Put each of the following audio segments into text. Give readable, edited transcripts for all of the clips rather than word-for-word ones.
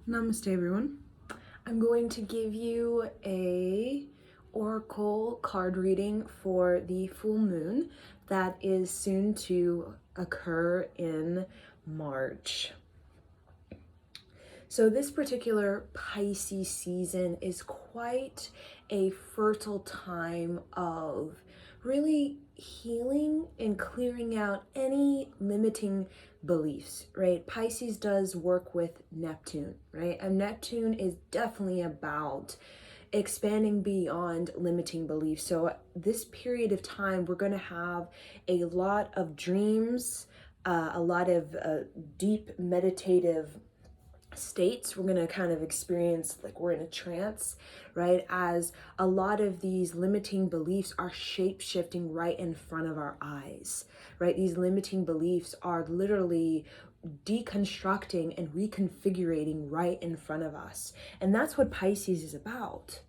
Namaste, everyone. I'm going to give you a oracle card reading for the full moon that is soon to occur in March. So this particular Pisces season is quite a fertile time of really healing and clearing out any limiting beliefs, right? Pisces does work with Neptune, right? And Neptune is definitely about expanding beyond limiting beliefs. So this period of time, we're going to have a lot of dreams, a lot of deep meditative states. We're going to kind of experience like we're in a trance, right? As a lot of these limiting beliefs are shape shifting right in front of our eyes, right? These limiting beliefs are literally deconstructing and reconfiguring right in front of us. And that's what Pisces is about,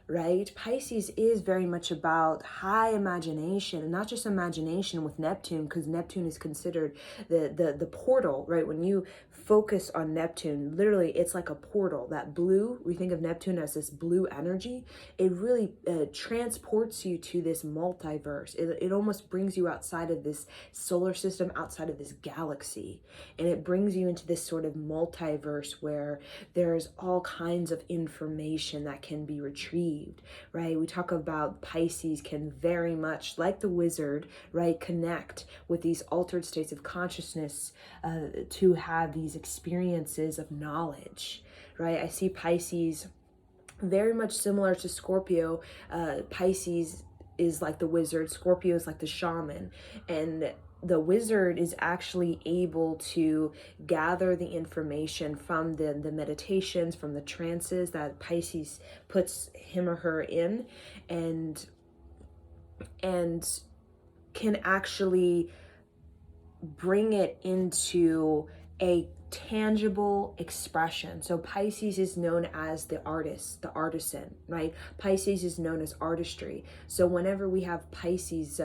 right? Pisces is very much about high imagination, and not just imagination with Neptune, because Neptune is considered the portal, right? When you focus on Neptune, literally it's like a portal. That blue, we think of Neptune as this blue energy. It really transports you to this multiverse. It almost brings you outside of this solar system, outside of this galaxy, and it brings you into this sort of multiverse where there's all kinds of information that can be retrieved, right? We talk about Pisces can very much, like the wizard, right, connect with these altered states of consciousness to have these experiences of knowledge, right? I see Pisces very much similar to Scorpio. Pisces is like the wizard, Scorpio is like the shaman, and the wizard is actually able to gather the information from the meditations, from the trances that Pisces puts him or her in, and can actually bring it into a tangible expression. So Pisces is known as the artist, the artisan, right? Pisces is known as artistry. So whenever we have Pisces,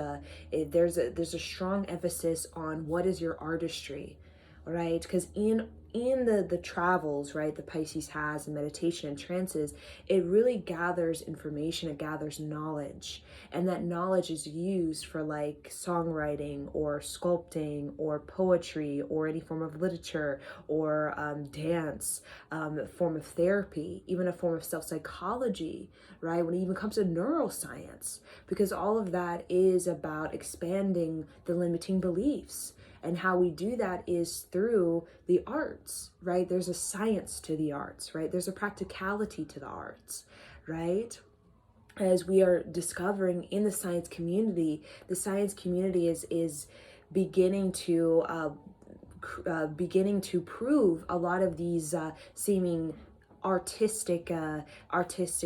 there's a strong emphasis on what is your artistry, right? Because in the travels, right, the Pisces has in meditation and trances, it really gathers information, it gathers knowledge, and that knowledge is used for like songwriting or sculpting or poetry or any form of literature or dance, form of therapy, even a form of self-psychology, right? When it even comes to neuroscience, because all of that is about expanding the limiting beliefs. And how we do that is through the arts, right? There's a science to the arts, right? There's a practicality to the arts, right? As we are discovering in the science community is beginning to prove a lot of these seeming artistic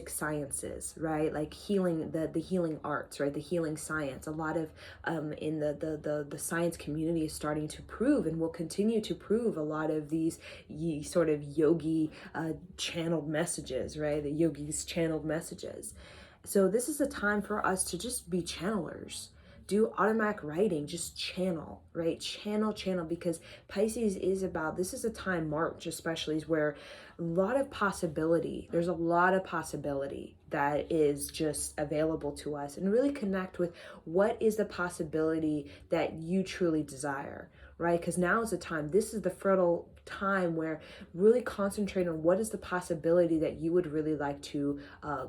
sciences, right? Like healing, the healing arts, right? The healing science. A lot of in the science community is starting to prove and will continue to prove a lot of these sort of yogi channeled messages, right? The yogis channeled messages. So this is a time for us to just be channelers. Do automatic writing, just channel, right? Channel, because Pisces is about, this is a time, March especially, is where a lot of possibility, there's a lot of possibility that is just available to us, and really connect with what is the possibility that you truly desire, right? Because now is the time, this is the fertile time where really concentrate on what is the possibility that you would really like to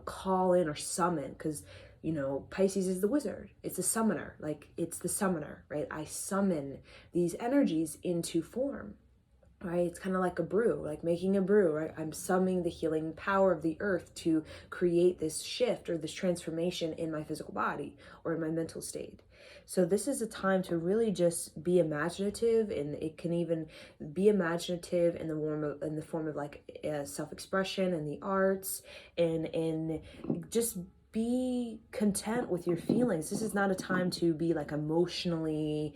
call in or summon. Because you know, Pisces is the wizard. It's the summoner. Like, it's the summoner, right? I summon these energies into form, right? It's kind of like a brew, like making a brew, right? I'm summoning the healing power of the earth to create this shift or this transformation in my physical body or in my mental state. So this is a time to really just be imaginative, and it can even be imaginative in the form of like self-expression and the arts, and just be content with your feelings. This is not a time to be like emotionally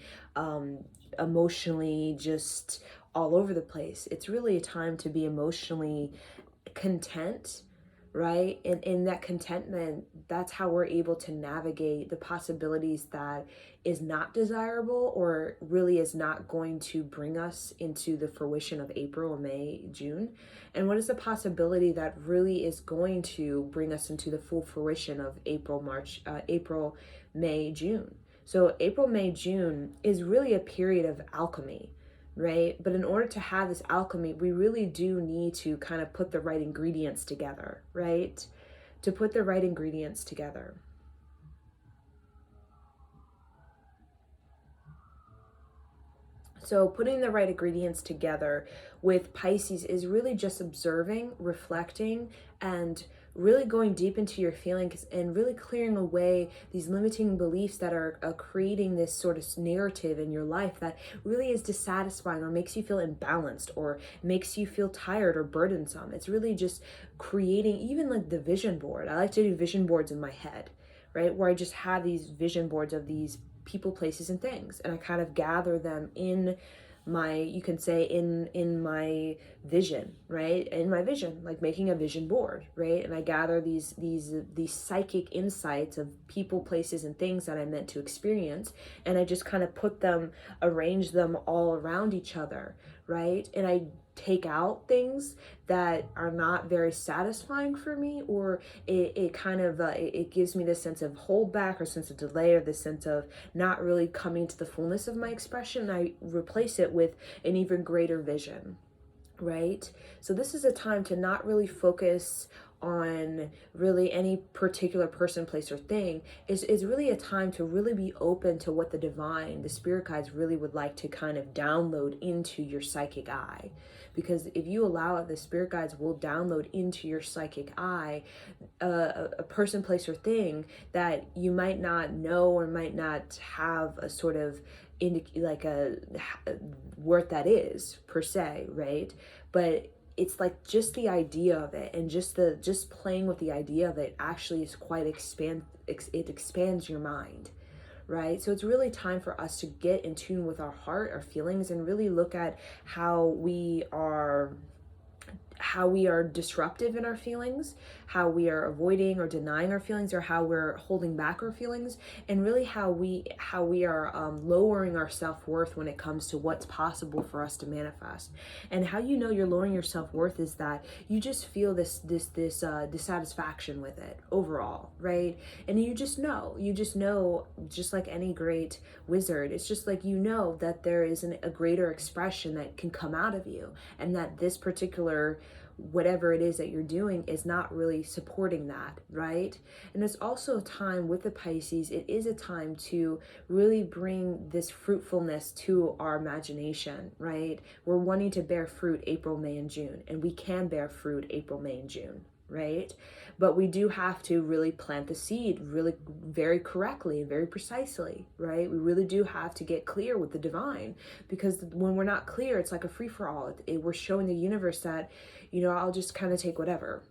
just all over the place. It's really a time to be emotionally content, right? And in that contentment, that's how we're able to navigate the possibilities that is not desirable or really is not going to bring us into the fruition of April, May, June. And what is the possibility that really is going to bring us into the full fruition of April, May, June. So April, May, June is really a period of alchemy, right? But in order to have this alchemy, we really do need to kind of put the right ingredients together, right? To put the right ingredients together. So putting the right ingredients together with Pisces is really just observing, reflecting, and really going deep into your feelings and really clearing away these limiting beliefs that are creating this sort of narrative in your life that really is dissatisfying or makes you feel imbalanced or makes you feel tired or burdensome. It's really just creating, even like the vision board. I like to do vision boards in my head, right? Where I just have these vision boards of these people, places, and things, and I kind of gather them in my, you can say, in my vision, right? In my vision, like making a vision board, right? And I gather these psychic insights of people, places, and things that I meant to experience, and I just kind of put them, arrange them all around each other, right? And I take out things that are not very satisfying for me, or it kind of it gives me this sense of holdback or sense of delay or this sense of not really coming to the fullness of my expression. And I replace it with an even greater vision, right? So this is a time to not really focus on really any particular person, place, or thing. Is really a time to really be open to what the divine, the spirit guides really would like to kind of download into your psychic eye. Because if you allow it, the spirit guides will download into your psychic eye a person, place, or thing that you might not know or might not have a sort of like a worth that is per se, right? But it's like just the idea of it, and just playing with the idea of it actually is quite it expands your mind, right? So it's really time for us to get in tune with our heart, our feelings, and really look at how we are disruptive in our feelings, how we are avoiding or denying our feelings, or how we're holding back our feelings, and really how we are lowering our self-worth when it comes to what's possible for us to manifest. And how you know you're lowering your self-worth is that you just feel this dissatisfaction with it overall, right? And you just know, just like any great wizard, it's just like, you know, that there is a greater expression that can come out of you, and that this particular whatever it is that you're doing is not really supporting that, right? And it's also a time with the Pisces, it is a time to really bring this fruitfulness to our imagination, right? We're wanting to bear fruit April, May, and June, and we can bear fruit April, May, and June, right? But we do have to really plant the seed really very correctly and very precisely, right? We really do have to get clear with the divine, because when we're not clear, it's like a free-for-all. We're showing the universe that, I'll just kind of take whatever,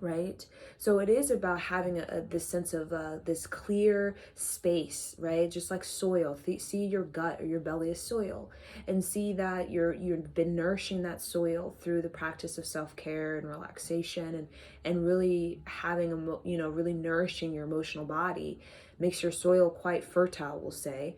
right? So it is about having this sense of this clear space, right? Just like soil. See your gut or your belly as soil, and see that you've been nourishing that soil through the practice of self-care and relaxation, and really having really nourishing your emotional body makes your soil quite fertile, we'll say.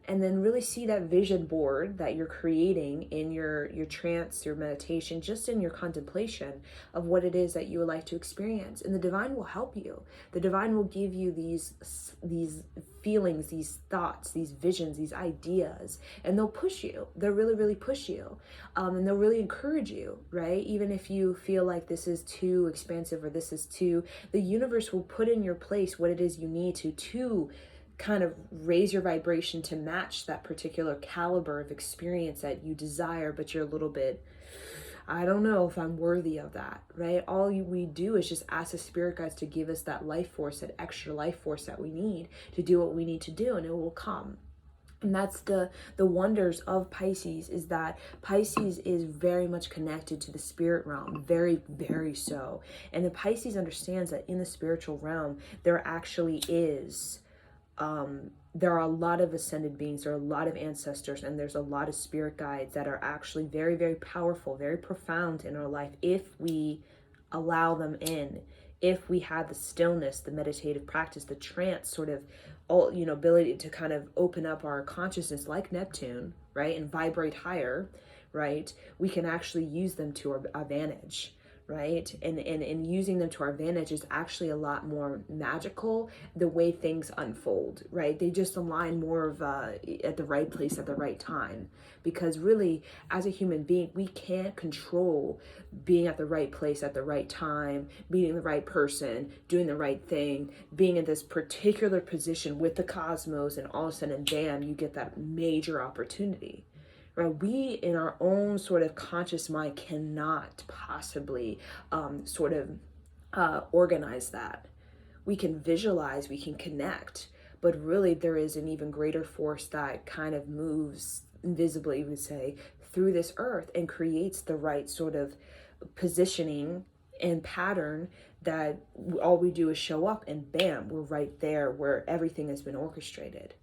And then really see that vision board that you're creating in your trance, your meditation, just in your contemplation of what it is that you would like to experience. And the divine will help you. The divine will give you these feelings, these thoughts, these visions, these ideas, and they'll push you. They'll really, really push you. And they'll really encourage you, right? Even if you feel like this is too expansive or this is too, the universe will put in your place what it is you need to kind of raise your vibration to match that particular caliber of experience that you desire, but you're a little bit, I don't know if I'm worthy of that, right? We do is just ask the spirit guides to give us that life force, that extra life force that we need to do what we need to do, and it will come. And that's the wonders of Pisces, is that Pisces is very much connected to the spirit realm, very, very so. And the Pisces understands that in the spiritual realm, there actually is there are a lot of ascended beings, there are a lot of ancestors, and there's a lot of spirit guides that are actually very, very powerful, very profound in our life if we allow them in. If we had the stillness, the meditative practice, the trance sort of, all, ability to kind of open up our consciousness like Neptune, right, and vibrate higher, right, we can actually use them to our advantage, right? And using them to our advantage is actually a lot more magical the way things unfold, right? They just align more of at the right place at the right time. Because really, as a human being, we can't control being at the right place at the right time, meeting the right person, doing the right thing, being in this particular position with the cosmos, and all of a sudden, bam, you get that major opportunity. Right? We, in our own sort of conscious mind, cannot possibly organize that. We can visualize, we can connect, but really there is an even greater force that kind of moves invisibly, we would say, through this earth and creates the right sort of positioning and pattern that all we do is show up and bam, we're right there where everything has been orchestrated.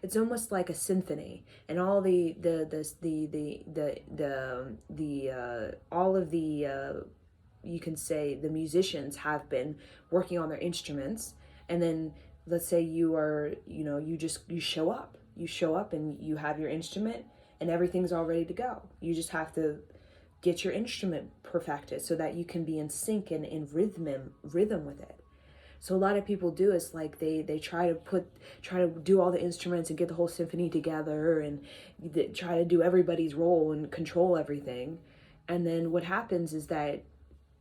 It's almost like a symphony, and all all of the you can say the musicians have been working on their instruments, and then let's say you are, you show up, and you have your instrument and everything's all ready to go. You just have to get your instrument perfected so that you can be in sync and in rhythm with it. So a lot of people do is like they try to do all the instruments and get the whole symphony together, and try to do everybody's role and control everything. And then what happens is that,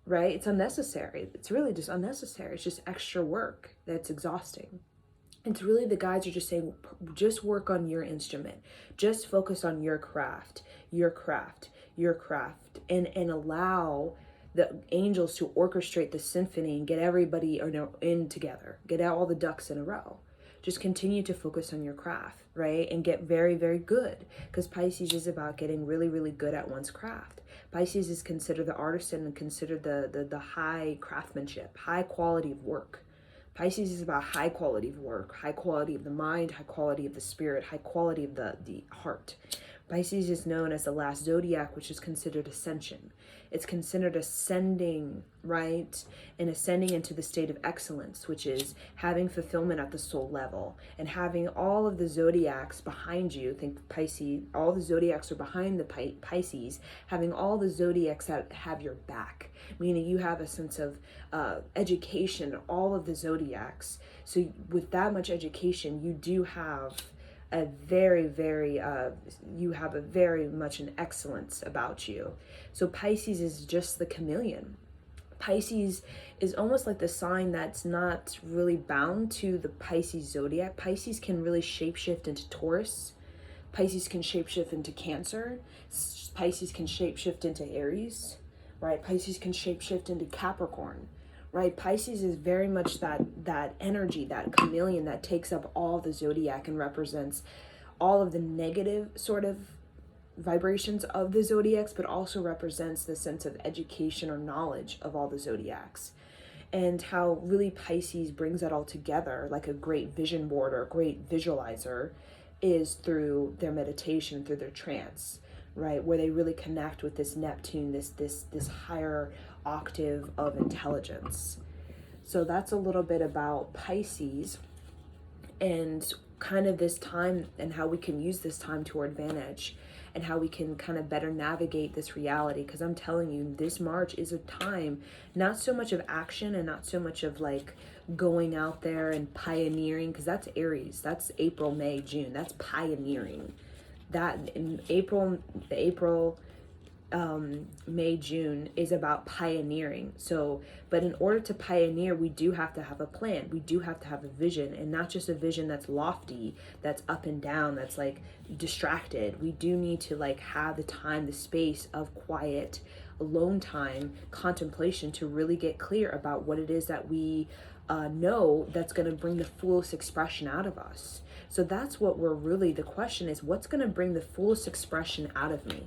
right, it's unnecessary. It's really just unnecessary. It's just extra work that's exhausting. It's really, the guides are just saying, just work on your instrument. Just focus on your craft, and allow the angels to orchestrate the symphony and get everybody in together, get out all the ducks in a row. Just continue to focus on your craft, right? And get very, very good, because Pisces is about getting really, really good at one's craft. Pisces is considered the artisan and considered the high craftsmanship, high quality of work. Pisces is about high quality of work, high quality of the mind, high quality of the spirit, high quality of the heart. Pisces is known as the last zodiac, which is considered ascension. It's considered ascending, right? And ascending into the state of excellence, which is having fulfillment at the soul level and having all of the zodiacs behind you. Think Pisces, all the zodiacs are behind the Pisces, having all the zodiacs that have your back, meaning you have a sense of education, all of the zodiacs. So with that much education, you do have a very, very, you have a very much an excellence about you. So Pisces is just the chameleon. Pisces is almost like the sign that's not really bound to the Pisces zodiac. Pisces can really shapeshift into Taurus. Pisces can shapeshift into Cancer. Pisces can shapeshift into Aries, right? Pisces can shapeshift into Capricorn. Right, Pisces is very much that energy, that chameleon that takes up all the zodiac and represents all of the negative sort of vibrations of the zodiacs, but also represents the sense of education or knowledge of all the zodiacs. And how really Pisces brings that all together like a great vision board or a great visualizer is through their meditation, through their trance, right? Where they really connect with this Neptune, this higher octave of intelligence. So that's a little bit about Pisces and kind of this time and how we can use this time to our advantage and how we can kind of better navigate this reality. Because I'm telling you, this March is a time not so much of action and not so much of like going out there and pioneering, because that's Aries, that's April, May, June, that's pioneering. That in April, May, June is about pioneering. So, but in order to pioneer, we do have to have a plan. We do have to have a vision, and not just a vision that's lofty, that's up and down, that's like distracted. We do need to like have the time, the space of quiet, alone time, contemplation to really get clear about what it is that we know that's going to bring the fullest expression out of us. So that's what we're really, the question is, what's going to bring the fullest expression out of me?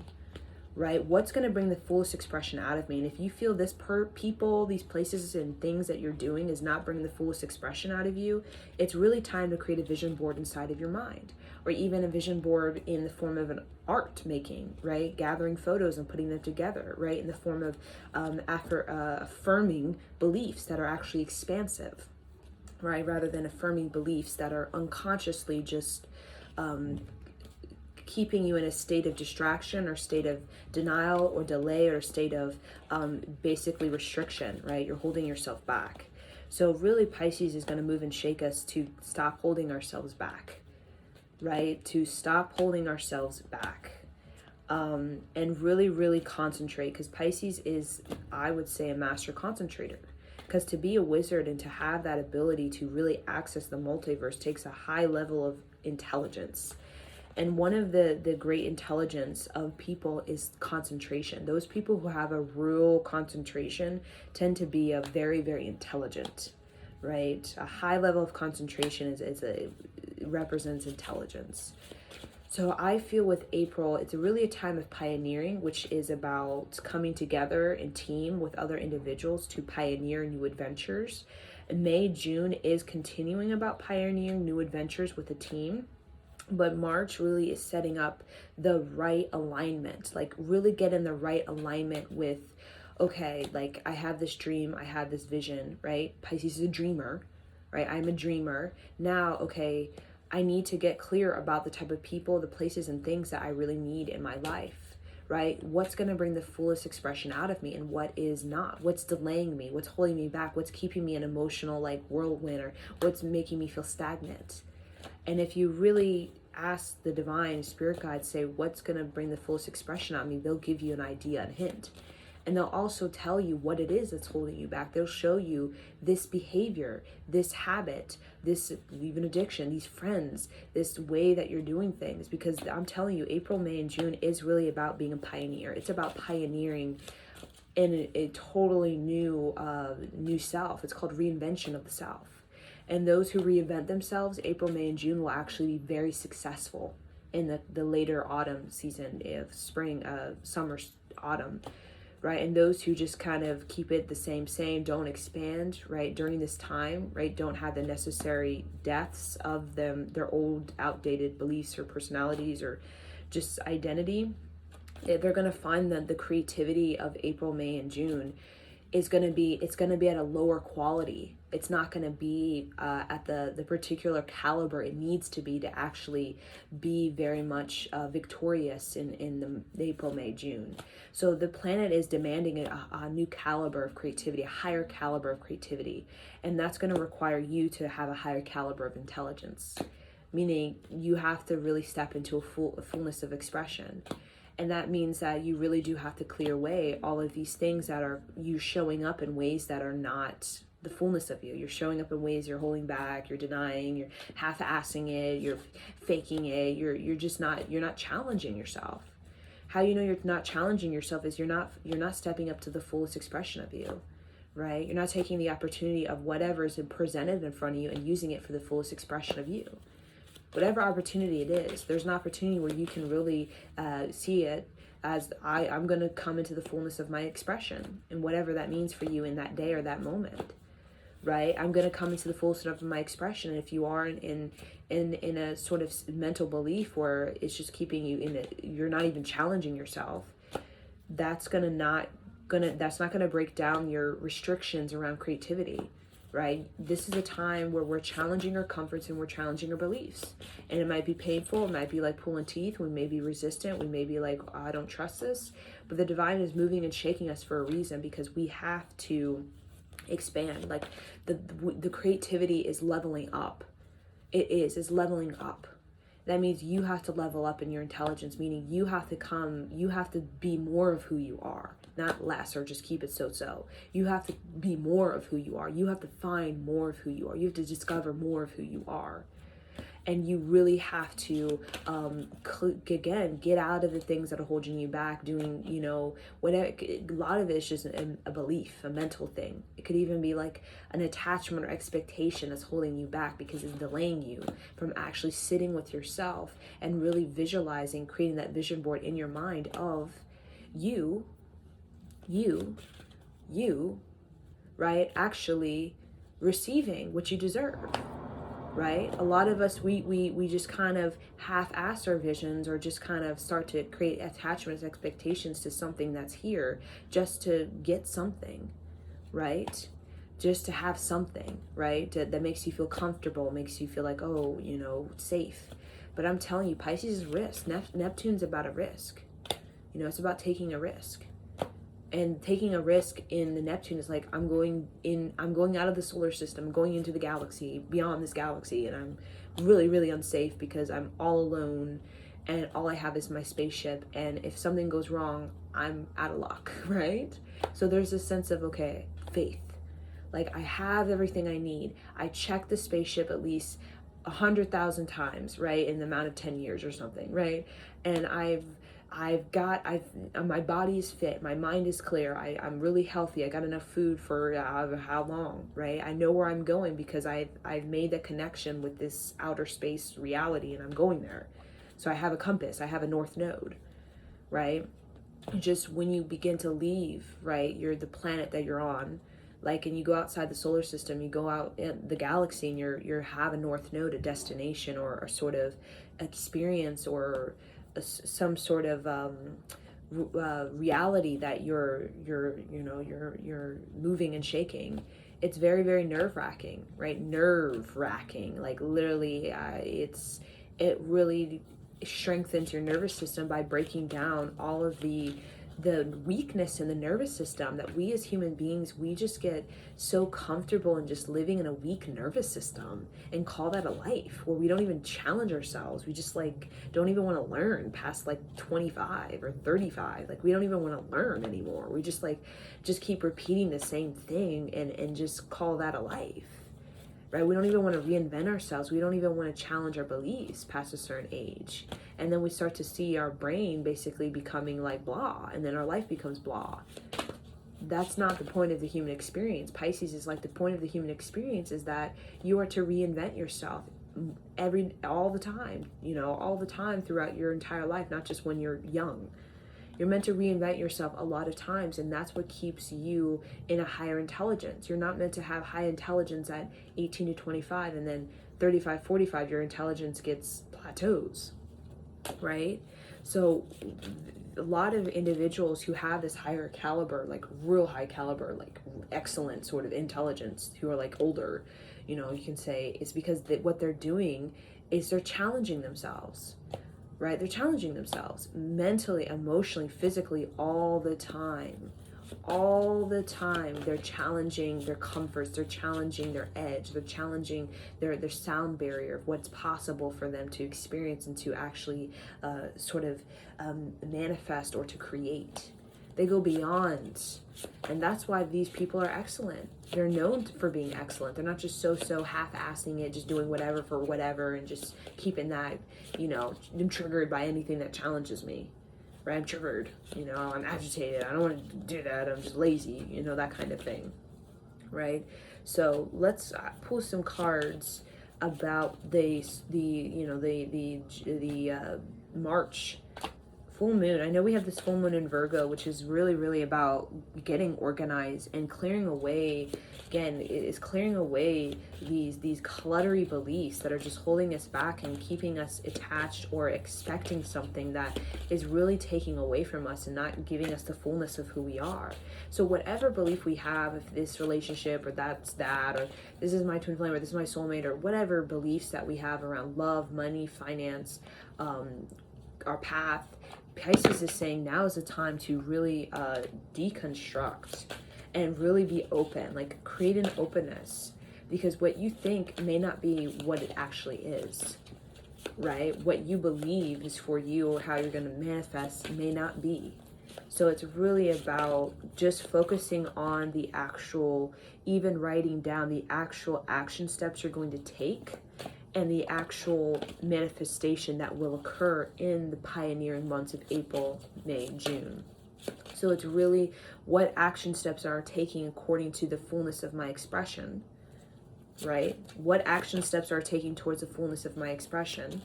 Right? What's going to bring the fullest expression out of me? And if you feel this people, these places and things that you're doing is not bringing the fullest expression out of you, it's really time to create a vision board inside of your mind, or even a vision board in the form of an art making, right? Gathering photos and putting them together, right? In the form of affirming beliefs that are actually expansive, right? Rather than affirming beliefs that are unconsciously just keeping you in a state of distraction or state of denial or delay or state of basically restriction, right? You're holding yourself back. So really Pisces is going to move and shake us to stop holding ourselves back, right? To stop holding ourselves back and really, really concentrate, because Pisces is, I would say, a master concentrator. Because to be a wizard and to have that ability to really access the multiverse takes a high level of intelligence. And one of the great intelligence of people is concentration. Those people who have a real concentration tend to be a very, very intelligent, right? A high level of concentration represents intelligence. So I feel with April, it's really a time of pioneering, which is about coming together in team with other individuals to pioneer new adventures. And May, June is continuing about pioneering new adventures with a team. But March really is setting up the right alignment, like really get in the right alignment with, okay, like I have this dream, I have this vision, right? Pisces is a dreamer, right? I'm a dreamer. Now, okay, I need to get clear about the type of people, the places and things that I really need in my life, right? What's going to bring the fullest expression out of me and what is not? What's delaying me? What's holding me back? What's keeping me an emotional like whirlwind, or what's making me feel stagnant? And if you really ask the divine spirit guides, say, what's going to bring the fullest expression out of me, they'll give you an idea and hint. And they'll also tell you what it is that's holding you back. They'll show you this behavior, this habit, this even addiction, these friends, this way that you're doing things. Because I'm telling you, April, May, and June is really about being a pioneer. It's about pioneering in a totally new self. It's called reinvention of the self. And those who reinvent themselves, April, May, and June, will actually be very successful in the later autumn season of spring, summer, autumn, right? And those who just kind of keep it the same, don't expand, right? During this time, right? Don't have the necessary depths of their old, outdated beliefs or personalities or just identity. They're going to find that the creativity of April, May, and June is going to be, it's going to be at a lower quality. It's not going to be at the particular caliber it needs to be to actually be very much victorious in the April, May, June. So the planet is demanding a new caliber of creativity, a higher caliber of creativity. And that's going to require you to have a higher caliber of intelligence, meaning you have to really step into a fullness of expression. And that means that you really do have to clear away all of these things that are you showing up in ways that are not the fullness of you. You're showing up in ways you're holding back, you're denying, you're half-assing it, you're faking it, you're not challenging yourself. How you know you're not challenging yourself is you're not stepping up to the fullest expression of you, right? You're not taking the opportunity of whatever is presented in front of you and using it for the fullest expression of you. Whatever opportunity it is, there's an opportunity where you can really see it as I'm going to come into the fullness of my expression, and whatever that means for you in that day or that moment, right? I'm going to come into the fullest of my expression. And if you are in a sort of mental belief where it's just keeping you in it, you're not even challenging yourself, that's not going to break down your restrictions around creativity. Right? This is a time where we're challenging our comforts and we're challenging our beliefs. And it might be painful. It might be like pulling teeth. We may be resistant. We may be like, oh, I don't trust this. But the divine is moving and shaking us for a reason, because we have to expand. Like the creativity is leveling up. It's leveling up. That means you have to level up in your intelligence, meaning you have to be more of who you are, not less, or just keep it so. You have to be more of who you are. You have to find more of who you are. You have to discover more of who you are. And you really have to, again, get out of the things that are holding you back, doing, whatever. A lot of it is just a belief, a mental thing. It could even be like an attachment or expectation that's holding you back because it's delaying you from actually sitting with yourself and really visualizing, creating that vision board in your mind of you, right? Actually receiving what you deserve. right? A lot of us, we just kind of half-ass our visions, or just kind of start to create attachments, expectations to something that's here just to get something, right? Just to have something, right? That makes you feel comfortable, makes you feel like, oh, safe. But I'm telling you, Pisces is risk. Neptune's about a risk. It's about taking a risk. And taking a risk in the Neptune is like, I'm going out of the solar system, I'm going into the galaxy, beyond this galaxy, and I'm really, really unsafe because I'm all alone and all I have is my spaceship, and if something goes wrong, I'm out of luck, right? So there's this sense of, okay, faith. Like, I have everything I need. I checked the spaceship at least 100,000 times, right, in the amount of 10 years or something, right? And my body is fit, my mind is clear, I'm really healthy, I got enough food for how long, right? I know where I'm going because I've made the connection with this outer space reality, and I'm going there. So I have a compass, I have a north node, right? Just when you begin to leave, right, you're the planet that you're on, like, and you go outside the solar system, you go out in the galaxy, and you have a north node, a destination, or a sort of experience, or some sort of reality that you're moving and shaking. It's very, very nerve-wracking, right? Nerve-wracking, like, literally, it really strengthens your nervous system by breaking down all of the weakness in the nervous system, that we as human beings, we just get so comfortable in just living in a weak nervous system and call that a life, where we don't even challenge ourselves. We just like don't even want to learn past like 25 or 35. Like, we don't even want to learn anymore. We just keep repeating the same thing and just call that a life. Right? We don't even want to reinvent ourselves. We don't even want to challenge our beliefs past a certain age. And then we start to see our brain basically becoming like blah, and then our life becomes blah. That's not the point of the human experience. Pisces is like, the point of the human experience is that you are to reinvent yourself all the time, all the time throughout your entire life, not just when you're young. You're meant to reinvent yourself a lot of times, and that's what keeps you in a higher intelligence. You're not meant to have high intelligence at 18 to 25, and then 35, 45, your intelligence gets plateaus, right? So a lot of individuals who have this higher caliber, like real high caliber, like excellent sort of intelligence, who are like older, you can say, is because what they're doing is they're challenging themselves. Right? They're challenging themselves mentally, emotionally, physically, all the time. All the time. They're challenging their comforts. They're challenging their edge. They're challenging their sound barrier of what's possible for them to experience and to actually manifest or to create. They go beyond. And that's why these people are excellent. They're known for being excellent. They're not just so half-assing it, just doing whatever for whatever, and just keeping that, I'm triggered by anything that challenges me, right? I'm triggered, I'm agitated. I don't want to do that. I'm just lazy, that kind of thing, right? So let's pull some cards about the March full moon. I know we have this full moon in Virgo, which is really, really about getting organized and clearing away. Again, it is clearing away these cluttery beliefs that are just holding us back and keeping us attached or expecting something that is really taking away from us and not giving us the fullness of who we are. So whatever belief we have, if this relationship or that's that, or this is my twin flame, or this is my soulmate, or whatever beliefs that we have around love, money, finance, our path, Pisces is saying now is the time to really deconstruct and really be open, like create an openness, because what you think may not be what it actually is, right? What you believe is for you or how you're going to manifest may not be. So it's really about just focusing on the actual, even writing down the actual action steps you're going to take, and the actual manifestation that will occur in the pioneering months of April, May, June. So it's really what action steps are taking according to the fullness of my expression, right? What action steps are taking towards the fullness of my expression,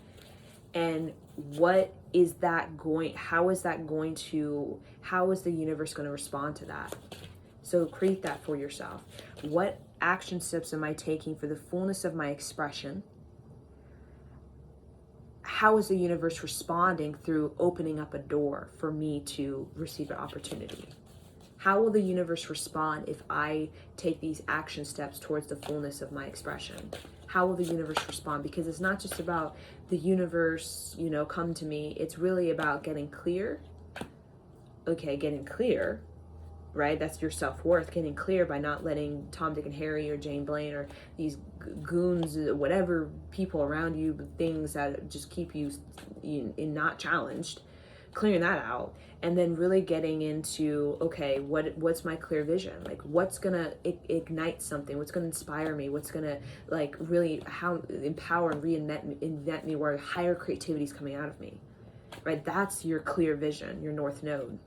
and what is that going, how is the universe going to respond to that? So create that for yourself. What action steps am I taking for the fullness of my expression? how is the universe responding through opening up a door for me to receive an opportunity? How will the universe respond if I take these action steps towards the fullness of my expression? How will the universe respond? Because it's not just about the universe, come to me. It's really about getting clear. Okay, getting clear, right? That's your self-worth, getting clear by not letting Tom, Dick, and Harry or Jane Blaine or these goons, whatever people around you, things that just keep you in not challenged, clearing that out. And then really getting into, okay, what's my clear vision? Like, what's gonna ignite something? What's gonna inspire me? What's gonna really empower and reinvent me where higher creativity is coming out of me, right? That's your clear vision, your north node.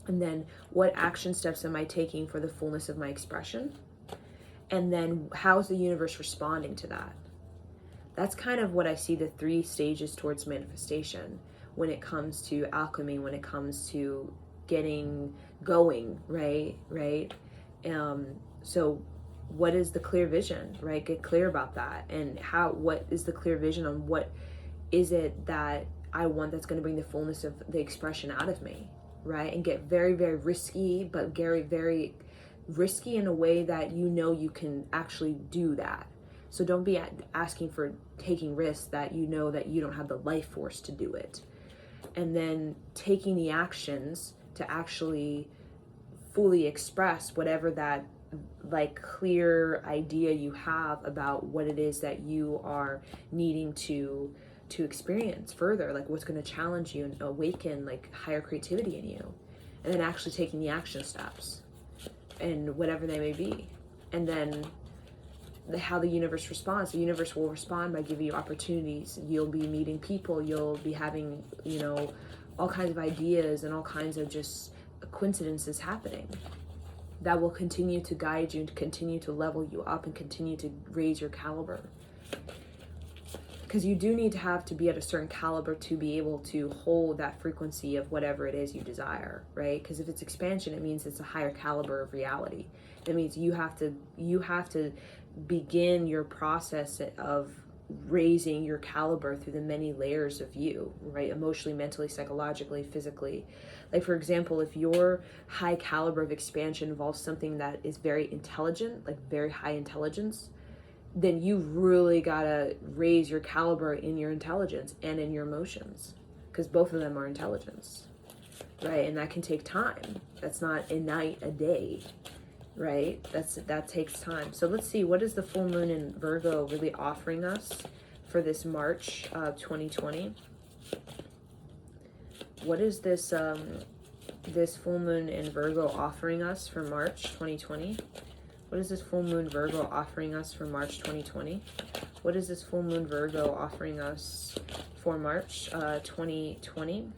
And then what action steps am I taking for the fullness of my expression? And then how's the universe responding to that? That's kind of what I see the 3 stages towards manifestation when it comes to alchemy, when it comes to getting going, right? So what is the clear vision, right? Get clear about that. And what is the clear vision on what is it that I want that's going to bring the fullness of the expression out of me, right? And get very, very risky, but very, very risky in a way that you can actually do that. So don't be asking for taking risks that that you don't have the life force to do it. And then taking the actions to actually fully express whatever that clear idea you have about what it is that you are needing to experience further, what's going to challenge you and awaken higher creativity in you. And then actually taking the action steps and whatever they may be. And then how the universe responds. The universe will respond by giving you opportunities. You'll be meeting people. You'll be having, all kinds of ideas and all kinds of just coincidences happening that will continue to guide you and continue to level you up and continue to raise your caliber. Because you do need to be at a certain caliber to be able to hold that frequency of whatever it is you desire, right? Because if it's expansion, it means it's a higher caliber of reality. It means you have to begin your process of raising your caliber through the many layers of you, right? Emotionally, mentally, psychologically, physically. For example, if your high caliber of expansion involves something that is very intelligent, very high intelligence, then you really gotta raise your caliber in your intelligence and in your emotions, because both of them are intelligence, right? And that can take time. That's not a night, a day, right? That takes time. So let's see, what is the full moon in Virgo really offering us for this March 2020? What is this this full moon in Virgo offering us for March 2020? What is this full moon Virgo offering us for March 2020? What is this full moon Virgo offering us for March 2020?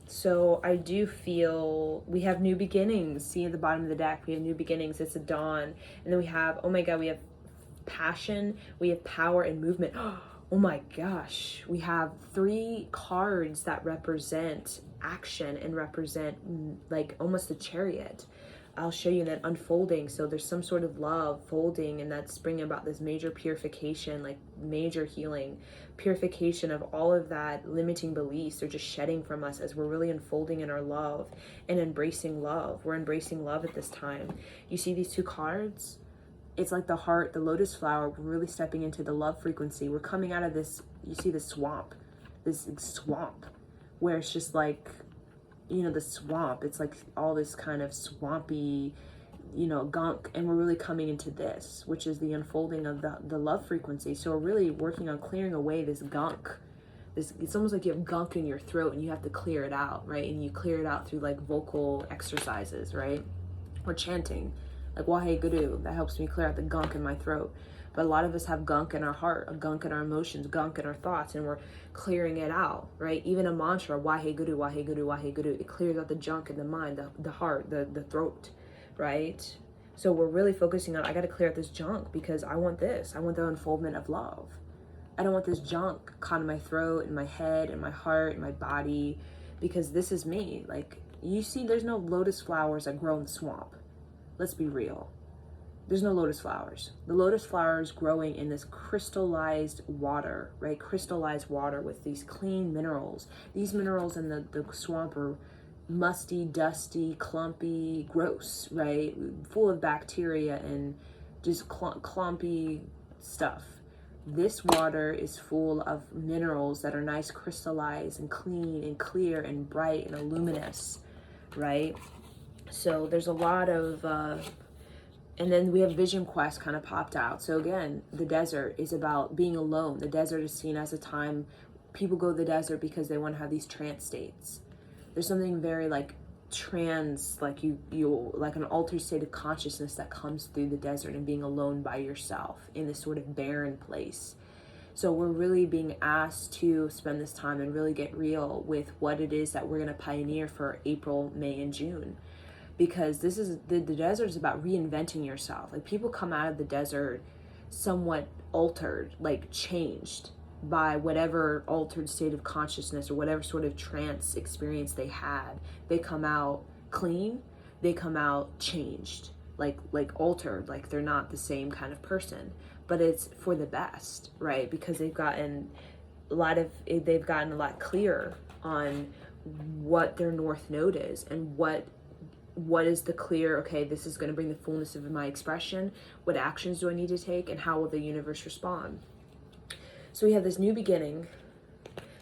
So I do feel we have new beginnings. See at the bottom of the deck, we have new beginnings. It's a dawn. And then we have, oh my God, we have passion, we have power and movement. Oh my gosh, we have 3 cards that represent action and represent almost a chariot. I'll show you that unfolding. So there's some sort of love folding, and that's bringing about this major purification, major healing, purification of all of that limiting beliefs. They're just shedding from us as we're really unfolding in our love and embracing love. We're embracing love at this time. You see these 2 cards? It's like the heart, the lotus flower. We're really stepping into the love frequency. We're coming out of this, you see this swamp where it's just the swamp, it's all this kind of swampy, gunk, and we're really coming into this, which is the unfolding of the love frequency. So we're really working on clearing away this gunk. It's almost like you have gunk in your throat and you have to clear it out, right? And you clear it out through vocal exercises, right? Or chanting, Wahe Guru. That helps me clear out the gunk in my throat. But a lot of us have gunk in our heart, a gunk in our emotions, gunk in our thoughts, and we're clearing it out, right? Even a mantra, Wahe Guru, Wahe Guru, Wahe Guru, it clears out the junk in the mind, the heart, the throat, right? So we're really focusing on, I got to clear out this junk because I want this. I want the unfoldment of love. I don't want this junk caught in my throat, in my head, in my heart, in my body, because this is me. You see, there's no lotus flowers that grow in the swamp. Let's be real. there's no lotus flowers. The lotus flower is growing in this crystallized water, right? Crystallized water with these clean minerals. These minerals in the swamp are musty, dusty, clumpy, gross, right? Full of bacteria and just clumpy stuff. This water is full of minerals that are nice, crystallized and clean and clear and bright and luminous, right? So there's a lot of, and then we have Vision Quest kind of popped out. So again, the desert is about being alone. The desert is seen as a time, people go to the desert because they want to have these trance states. There's something very like trance, like you like an altered state of consciousness that comes through the desert and being alone by yourself in this sort of barren place. So we're really being asked to spend this time and really get real with what it is that we're going to pioneer for April, May, and June. Because this is the desert is about reinventing yourself. Like people come out of the desert somewhat altered, like changed by whatever altered state of consciousness or whatever sort of trance experience they had. They come out clean, they come out changed, like altered, like they're not the same kind of person, but it's for the best, right? Because they've gotten a lot clearer on what their north node is and what is the clear, okay, this is going to bring the fullness of my expression. What actions do I need to take and how will the universe respond? So we have this new beginning.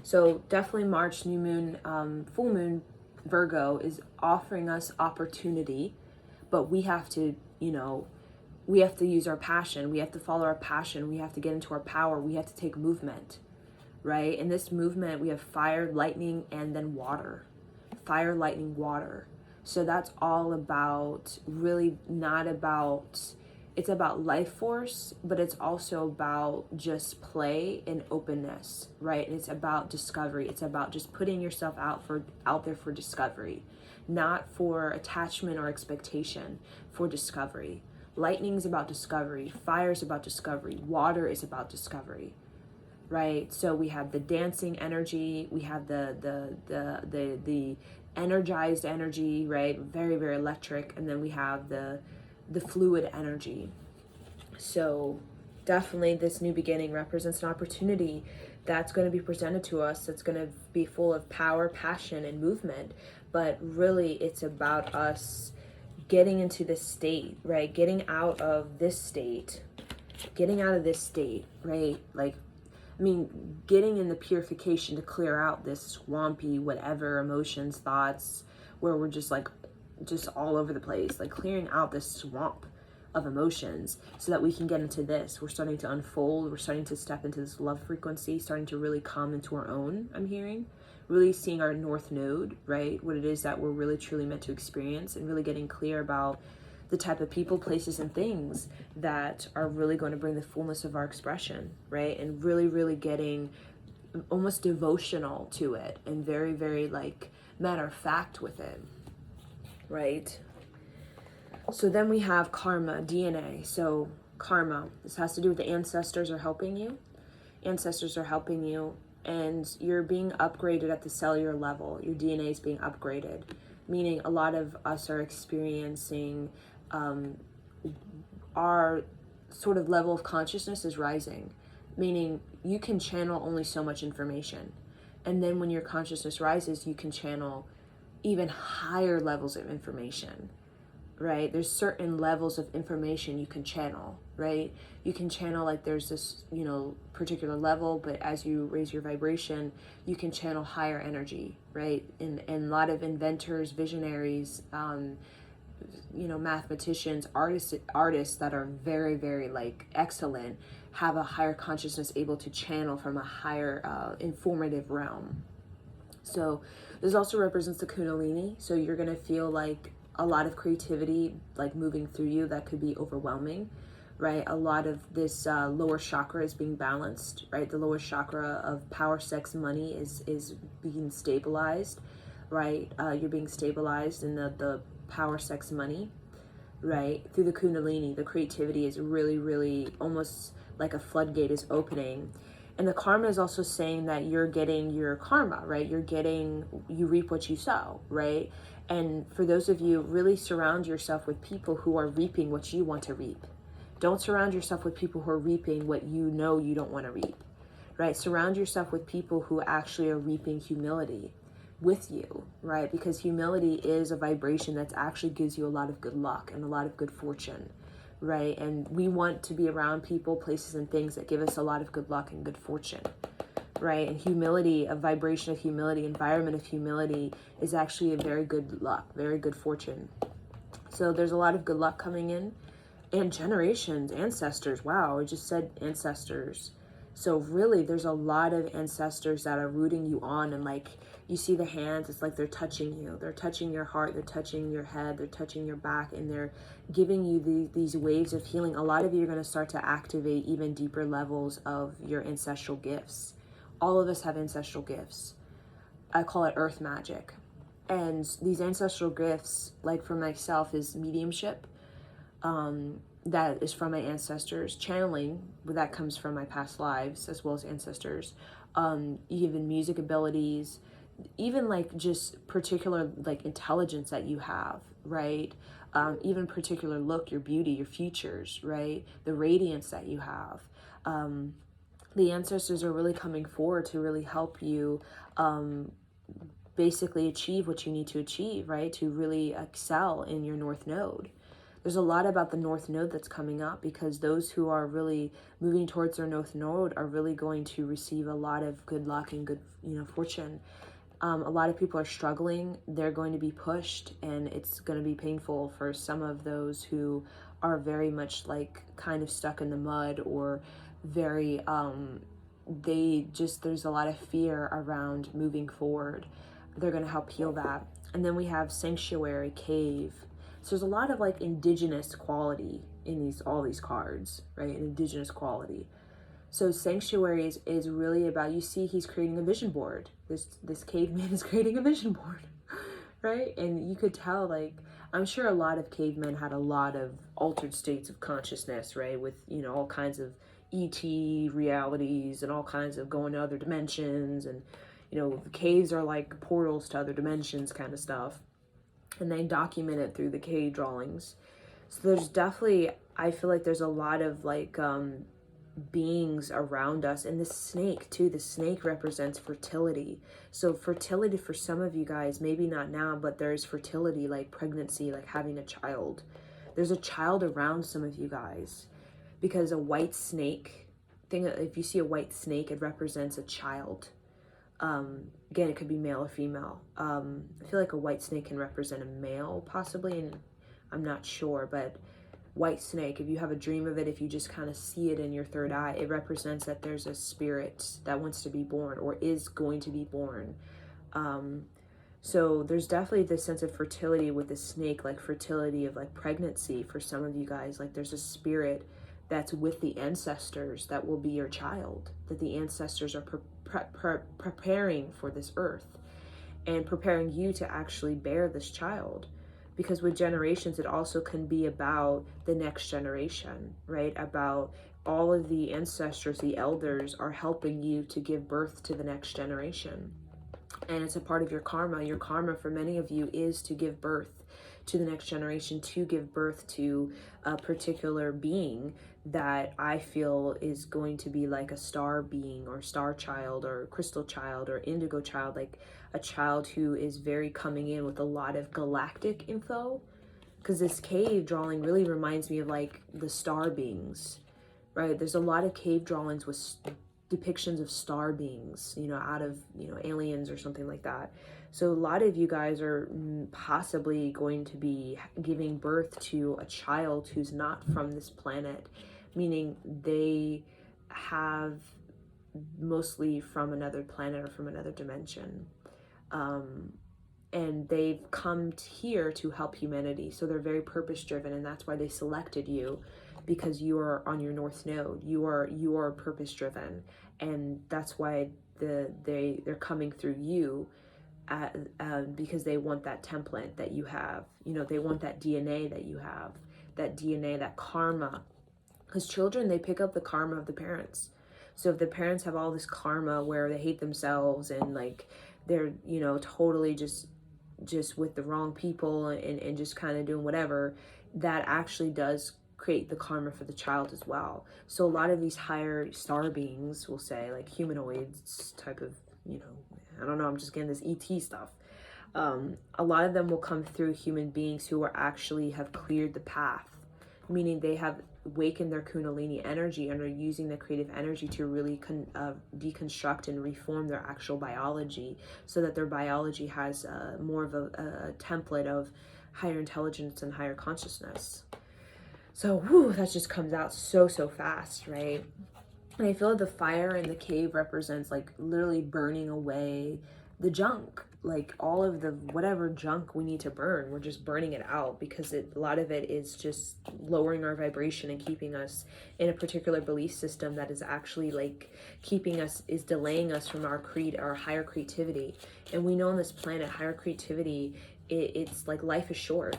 So definitely March, new moon, full moon, Virgo is offering us opportunity, but we have to, we have to use our passion. We have to follow our passion. We have to get into our power. We have to take movement, right? In this movement, we have fire, lightning, and then water. Fire, lightning, water. So that's all about really not about, it's about life force, but it's also about just play and openness, right? And it's about discovery. It's about just putting yourself out there for discovery, not for attachment or expectation, for discovery. Lightning is about discovery. Fire is about discovery. Water is about discovery, right? So we have the dancing energy. We have the energized energy, right? Very, very electric. And then we have the fluid energy. So definitely this new beginning represents an opportunity that's going to be presented to us, that's going to be full of power, passion, and movement. But really it's about us getting into this state, right? Getting out of this state, right? Getting in the purification to clear out this swampy, whatever emotions, thoughts, where we're just all over the place, like clearing out this swamp of emotions so that we can get into this. We're starting to unfold. We're starting to step into this love frequency, starting to really come into our own, I'm hearing. Really seeing our north node, right? What it is that we're really truly meant to experience and really getting clear about the type of people, places, and things that are really going to bring the fullness of our expression, right? And really, really getting almost devotional to it and very, very matter of fact with it, right? So then we have karma, DNA. So karma, this has to do with the ancestors are helping you. Ancestors are helping you and you're being upgraded at the cellular level. Your DNA is being upgraded, meaning a lot of us are experiencing our sort of level of consciousness is rising, meaning you can channel only so much information. And then when your consciousness rises, you can channel even higher levels of information, right? There's certain levels of information you can channel, right? You can channel there's this, particular level, but as you raise your vibration, you can channel higher energy, right? And a lot of inventors, visionaries, mathematicians, artists that are very, very excellent have a higher consciousness able to channel from a higher informative realm. So this also represents the Kundalini. So you're going to feel a lot of creativity moving through you that could be overwhelming, right? A lot of this lower chakra is being balanced, right? The lower chakra of power, sex, money is being stabilized, right? You're being stabilized in the power, sex, money, right? Through the Kundalini, the creativity is really, really almost like a floodgate is opening. And the karma is also saying that you're getting your karma, right? You reap what you sow, right? And for those of you, really surround yourself with people who are reaping what you want to reap, Don't surround yourself with people who are reaping what you know you don't want to reap, right? Surround yourself with people who actually are reaping humility with you, right? Because humility is a vibration that actually gives you a lot of good luck and a lot of good fortune, right? And we want to be around people, places, and things that give us a lot of good luck and good fortune, right? And humility, a vibration of humility, environment of humility is actually a very good luck, very good fortune. So there's a lot of good luck coming in. And generations, ancestors, wow, I just said ancestors. So really, there's a lot of ancestors that are rooting you on, and like you see the hands, it's like they're touching you. They're touching your heart, they're touching your head, they're touching your back, and they're giving you these waves of healing. A lot of you are going to start to activate even deeper levels of your ancestral gifts. All of us have ancestral gifts. I call it earth magic. And these ancestral gifts, like for myself, is mediumship. That is from my ancestors. Channeling, that comes from my past lives as well as ancestors. Even music abilities, even like just particular like intelligence that you have, right? Even particular look, your beauty, your features, right? The radiance that you have. The ancestors are really coming forward to really help you basically achieve what you need to achieve, right? To really excel in your North Node. There's a lot about the North Node that's coming up, because those who are really moving towards their North Node are really going to receive a lot of good luck and good, fortune. A lot of people are struggling. They're going to be pushed, and it's going to be painful for some of those who are very much like kind of stuck in the mud, or very, there's a lot of fear around moving forward. They're going to help heal that. And then we have sanctuary, cave. So there's a lot of like indigenous quality in all these cards, right? An indigenous quality. So sanctuary is really about, you see, he's creating a vision board. This caveman is creating a vision board, right? And you could tell, like, I'm sure a lot of cavemen had a lot of altered states of consciousness, right? With, all kinds of ET realities and all kinds of going to other dimensions. And, the caves are like portals to other dimensions kind of stuff. And they document it through the cave drawings. So there's definitely, I feel like there's a lot of like beings around us. And the snake too, the snake represents fertility. So fertility for some of you guys, maybe not now, but there's fertility, like pregnancy, like having a child. There's a child around some of you guys, because a white snake thing, if you see a white snake, it represents a child. Again, it could be male or female. I feel like a white snake can represent a male possibly, and I'm not sure, but white snake, if you have a dream of it, if you just kind of see it in your third eye, it represents that there's a spirit that wants to be born or is going to be born. So there's definitely this sense of fertility with the snake, like fertility of like pregnancy for some of you guys. Like there's a spirit that's with the ancestors that will be your child, that the ancestors are preparing for this earth and preparing you to actually bear this child. Because with generations, it also can be about the next generation, right? About all of the ancestors, the elders are helping you to give birth to the next generation. And it's a part of your karma. Your karma for many of you is to give birth to the next generation, to give birth to a particular being that I feel is going to be like a star being or star child or crystal child or indigo child, like a child who is very coming in with a lot of galactic info. Because this cave drawing really reminds me of like the star beings, right? There's a lot of cave drawings with depictions of star beings, out of, aliens or something like that. So a lot of you guys are possibly going to be giving birth to a child who's not from this planet, meaning they have mostly from another planet or from another dimension. And they've come here to help humanity. So they're very purpose driven, and that's why they selected you, because you are on your North Node. You are purpose driven, and that's why they're coming through you, because they want that template that you have. They want that DNA that you have, that DNA, that karma. Because children, they pick up the karma of the parents. So if the parents have all this karma where they hate themselves and like they're totally just with the wrong people and just kind of doing whatever, that actually does create the karma for the child as well. So a lot of these higher star beings, will say, like humanoids type of, you know, I don't know, I'm just getting this ET stuff. A lot of them will come through human beings who are actually have cleared the path, meaning they have awakened their kundalini energy and are using the creative energy to really deconstruct and reform their actual biology, so that their biology has more of a template of higher intelligence and higher consciousness. So whew, that just comes out so fast, right? And I feel like the fire in the cave represents like literally burning away the junk, like all of the whatever junk we need to burn, we're just burning it out, because a lot of it is just lowering our vibration and keeping us in a particular belief system that is actually like keeping us, is delaying us from our higher creativity. And we know on this planet, higher creativity, it's like life is short.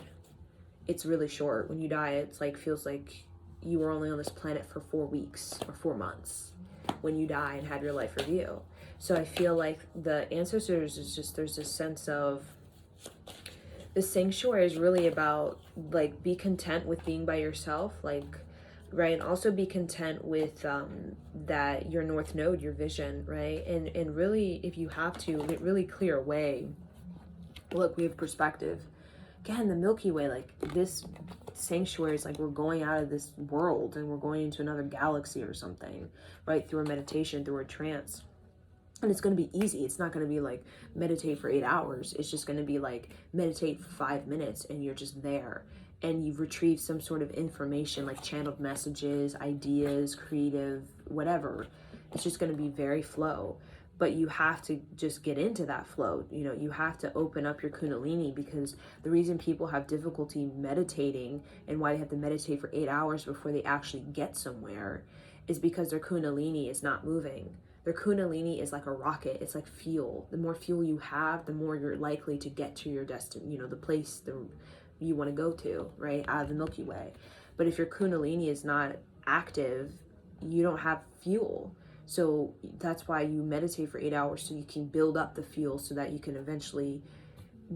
It's really short. When you die, it's like feels like you were only on this planet for 4 weeks or 4 months when you die and had your life review. So I feel like the ancestors is just, there's this sense of, the sanctuary is really about like, be content with being by yourself, like, right? And also be content with that your north node, your vision, right? And really, if you have to, really clear away. Look, we have perspective. Again, the Milky Way, like this sanctuary is like we're going out of this world and we're going into another galaxy or something, right? Through a meditation, through a trance. And it's going to be easy. It's not going to be like meditate for 8 hours. It's just going to be like meditate for 5 minutes and you're just there. And you've retrieved some sort of information, like channeled messages, ideas, creative, whatever. It's just going to be very flow. But you have to just get into that flow. You know, you have to open up your kundalini, because the reason people have difficulty meditating and why they have to meditate for 8 hours before they actually get somewhere is because their kundalini is not moving. Their kundalini is like a rocket. It's like fuel. The more fuel you have, the more you're likely to get to your destiny, you know, the place you want to go to, right? Out of the Milky Way. But if your kundalini is not active, you don't have fuel. So that's why you meditate for 8 hours, so you can build up the fuel so that you can eventually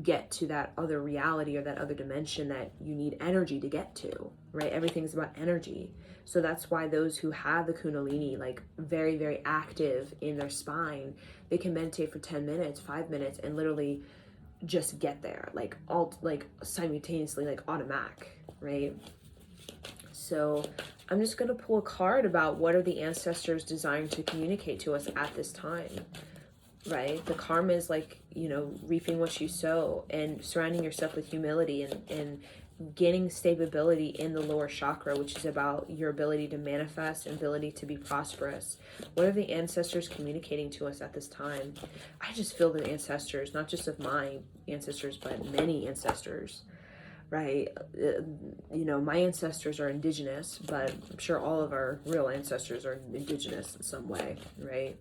get to that other reality or that other dimension that you need energy to get to, right? Everything's about energy. So that's why those who have the kundalini like very, very active in their spine, they can meditate for 10 minutes, 5 minutes, and literally just get there, like all like simultaneously, like automatic, right? So I'm just going to pull a card about what are the ancestors designed to communicate to us at this time, right? The karma is like, you know, reaping what you sow, and surrounding yourself with humility and gaining stability in the lower chakra, which is about your ability to manifest and ability to be prosperous. What are the ancestors communicating to us at this time? I just feel the ancestors, not just of my ancestors, but many ancestors, right? You know, my ancestors are indigenous, but I'm sure all of our real ancestors are indigenous in some way, right?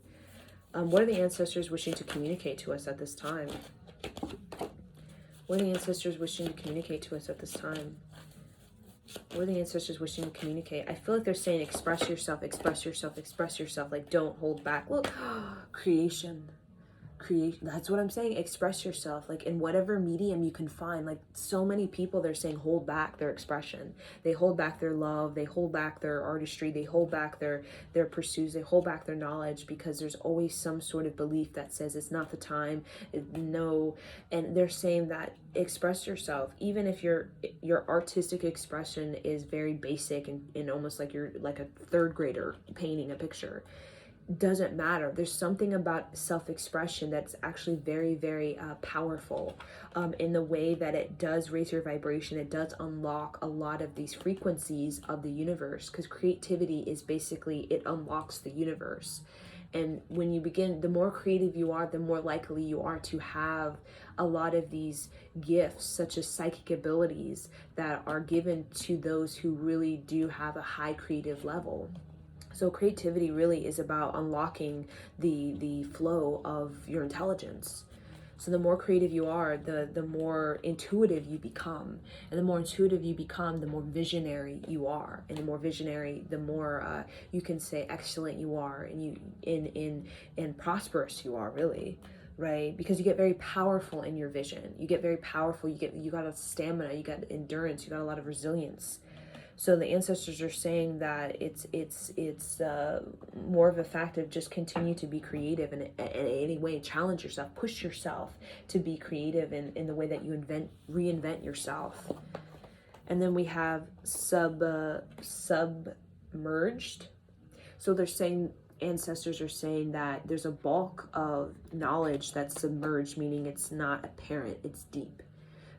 What are the ancestors wishing to communicate to us at this time? What are the ancestors wishing to communicate to us at this time? What are the ancestors wishing to communicate? I feel like they're saying express yourself, express yourself, express yourself. Like, don't hold back. Look, creation. That's what I'm saying. Express yourself, like in whatever medium you can find. Like so many people, they're saying hold back their expression. They hold back their love. They hold back their artistry. They hold back their pursuits. They hold back their knowledge, because there's always some sort of belief that says it's not the time. No. And they're saying that express yourself, even if your artistic expression is very basic and almost like you're like a third grader painting a picture. Doesn't matter. There's something about self-expression that's actually very, very powerful in the way that it does raise your vibration. It does unlock a lot of these frequencies of the universe, because creativity is basically, it unlocks the universe. And when you begin, the more creative you are, the more likely you are to have a lot of these gifts, such as psychic abilities, that are given to those who really do have a high creative level. So creativity really is about unlocking the flow of your intelligence. So the more creative you are, the more intuitive you become. And the more intuitive you become, the more visionary you are. And the more visionary, the more you can say excellent you are, and prosperous you are, really. Right? Because you get very powerful in your vision. You get very powerful. You got a stamina, you got endurance, you got a lot of resilience. So the ancestors are saying that it's more of a fact of just continue to be creative and in any way challenge yourself, push yourself to be creative in the way that you reinvent yourself. And then we have submerged. So they're saying, ancestors are saying that there's a bulk of knowledge that's submerged, meaning it's not apparent, it's deep.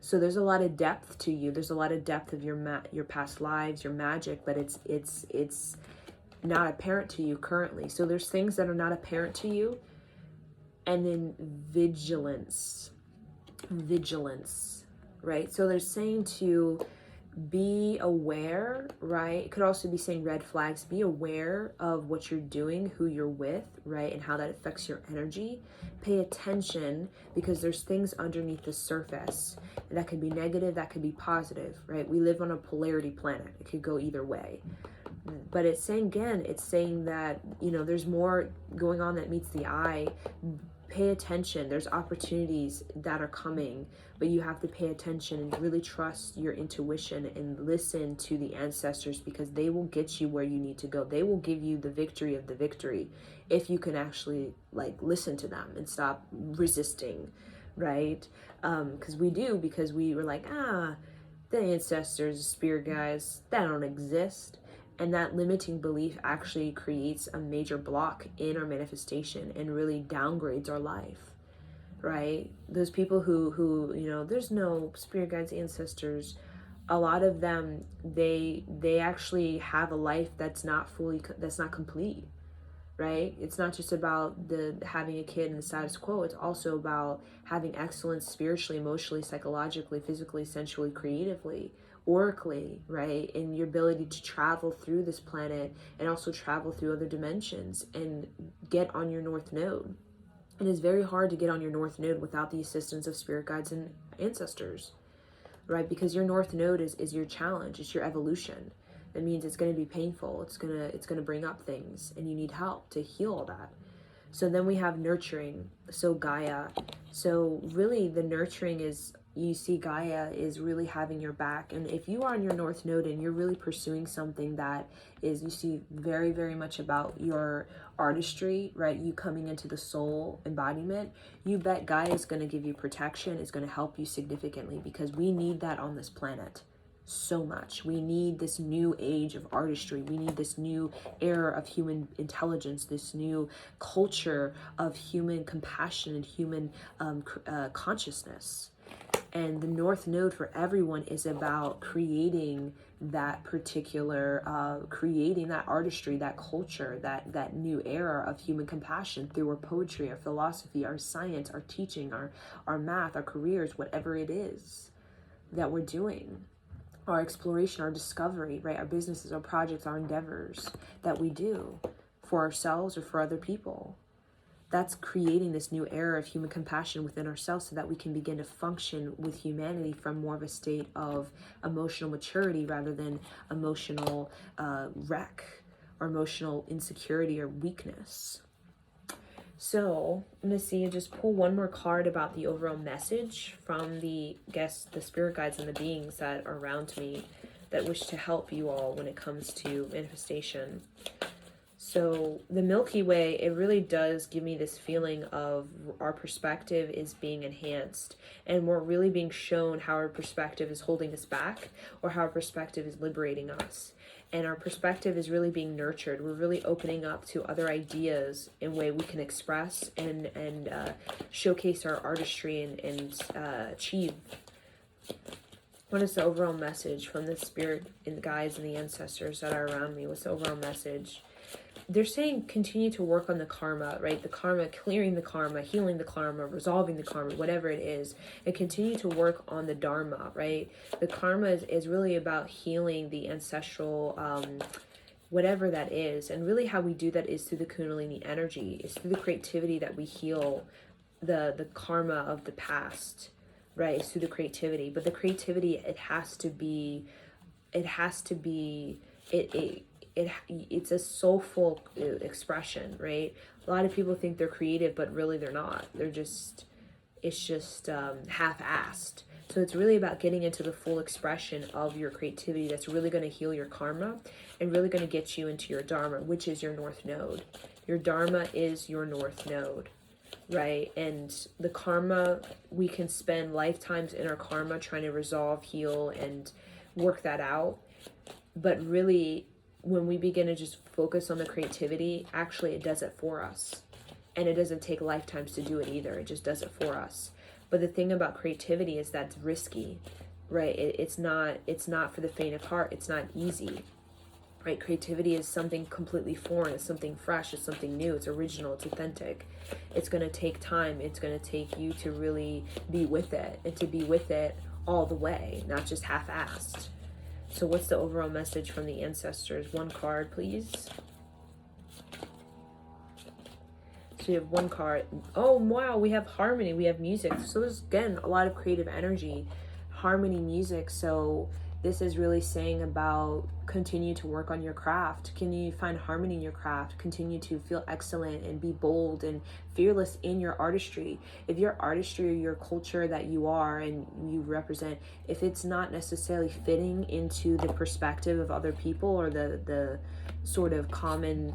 So there's a lot of depth to you. There's a lot of depth of your past lives, your magic, but it's not apparent to you currently. So there's things that are not apparent to you. And then vigilance, right? So they're saying to be aware, right? It could also be saying red flags. Be aware of what you're doing, who you're with, right? And how that affects your energy. Pay attention, because there's things underneath the surface that could be negative, that could be positive, right? We live on a polarity planet. It could go either way. But it's saying, again, it's saying that, there's more going on that meets the eye. Pay attention. There's opportunities that are coming, but you have to pay attention and really trust your intuition and listen to the ancestors, because they will get you where you need to go. They will give you the victory of the victory if you can actually listen to them and stop resisting, right? Because we were like, the ancestors, the spirit guides, that don't exist. And that limiting belief actually creates a major block in our manifestation and really downgrades our life, right? Those people who there's no spirit guides, ancestors, a lot of them, they actually have a life that's not complete, right? It's not just about having a kid and the status quo. It's also about having excellence spiritually, emotionally, psychologically, physically, sensually, creatively, oracally, right? And your ability to travel through this planet and also travel through other dimensions and get on your north node. It is very hard to get on your north node without the assistance of spirit guides and ancestors, right? Because your north node is your challenge, it's your evolution. That means it's going to be painful. It's going to bring up things, and you need help to heal all that. So then we have nurturing. So Gaia. So really the nurturing is, you see Gaia is really having your back. And if you are on your north node and you're really pursuing something that is, you see very, very much about your artistry, right? You coming into the soul embodiment, you bet Gaia is going to give you protection, is going to help you significantly, because we need that on this planet so much. We need this new age of artistry. We need this new era of human intelligence, this new culture of human compassion and human consciousness. And the north node for everyone is about creating that particular, creating that artistry, that culture, that new era of human compassion through our poetry, our philosophy, our science, our teaching, our math, our careers, whatever it is that we're doing. Our exploration, our discovery, right? Our businesses, our projects, our endeavors that we do for ourselves or for other people. That's creating this new era of human compassion within ourselves, so that we can begin to function with humanity from more of a state of emotional maturity rather than emotional wreck or emotional insecurity or weakness. So I'm going to see, just pull one more card about the overall message from the guests, the spirit guides and the beings that are around me that wish to help you all when it comes to manifestation. So the Milky Way, it really does give me this feeling of our perspective is being enhanced, and we're really being shown how our perspective is holding us back or how our perspective is liberating us. And our perspective is really being nurtured. We're really opening up to other ideas in a way we can express and showcase our artistry and achieve. What is the overall message from the spirit and the guides and the ancestors that are around me? What's the overall message? They're saying continue to work on the karma, right? The karma, clearing the karma, healing the karma, resolving the karma, whatever it is, and continue to work on the dharma, right? The karma is really about healing the ancestral, whatever that is. And really how we do that is through the Kundalini energy. It's through the creativity that we heal the karma of the past, right? It's through the creativity. But the creativity, it's a soulful expression, right? A lot of people think they're creative, but really they're not. It's just half-assed. So it's really about getting into the full expression of your creativity that's really going to heal your karma and really going to get you into your dharma, which is your north node. Your dharma is your north node, right? And the karma, we can spend lifetimes in our karma trying to resolve, heal, and work that out. But really, when we begin to just focus on the creativity, actually it does it for us. And it doesn't take lifetimes to do it either. It just does it for us. But the thing about creativity is that it's risky, right? It's not for the faint of heart. It's not easy, right? Creativity is something completely foreign. It's something fresh. It's something new. It's original. It's authentic. It's going to take time. It's going to take you to really be with it, and to be with it all the way, not just half-assed. So what's the overall message from the ancestors? One card, please. So we have one card. Oh, wow, we have harmony. We have music. So there's, again, a lot of creative energy, harmony, music. So this is really saying about continue to work on your craft. Can you find harmony in your craft? Continue to feel excellent and be bold and fearless in your artistry. If your artistry or your culture that you are and you represent, if it's not necessarily fitting into the perspective of other people or the sort of common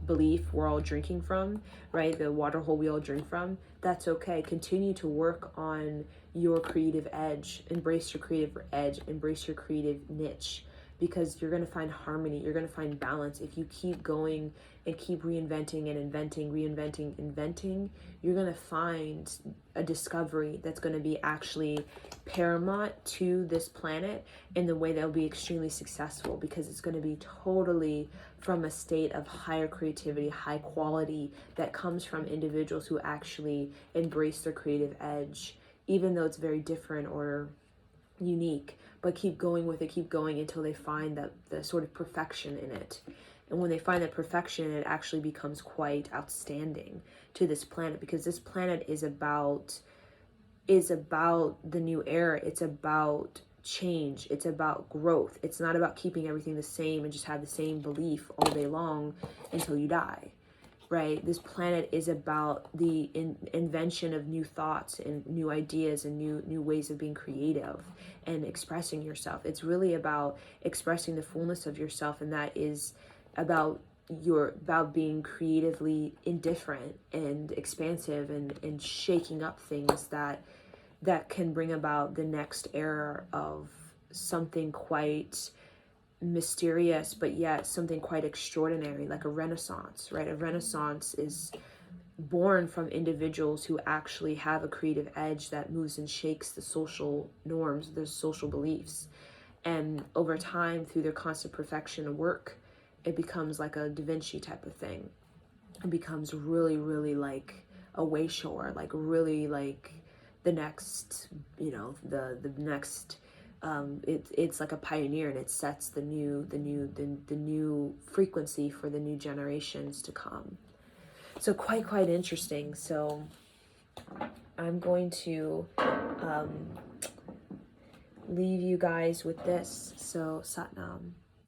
belief we're all drinking from, right? The water hole we all drink from, that's okay. Continue to work on your creative edge. Embrace your creative edge. Embrace your creative niche, because you're going to find harmony. You're going to find balance. If you keep going and keep reinventing and inventing, you're going to find a discovery that's going to be actually paramount to this planet in the way that will be extremely successful, because it's going to be totally from a state of higher creativity, high quality, that comes from individuals who actually embrace their creative edge, even though it's very different or unique, but keep going with it, keep going until they find the sort of perfection in it. And when they find that perfection, it actually becomes quite outstanding to this planet, because this planet is about the new era. It's about change. It's about growth. It's not about keeping everything the same and just have the same belief all day long until you die, right? This planet is about the invention of new thoughts and new ideas and new ways of being creative and expressing yourself. It's really about expressing the fullness of yourself, and that is about being creatively indifferent and expansive and shaking up things that can bring about the next era of something quite mysterious, but yet something quite extraordinary, like a renaissance, right? A renaissance is born from individuals who actually have a creative edge that moves and shakes the social norms, the social beliefs. And over time, through their constant perfection work, it becomes like a Da Vinci type of thing. It becomes really, really like a Wayshore, like really like the next, the next, it's like a pioneer, and it sets the new frequency for the new generations to come. So quite interesting. So I'm going to leave you guys with this. So Satnam.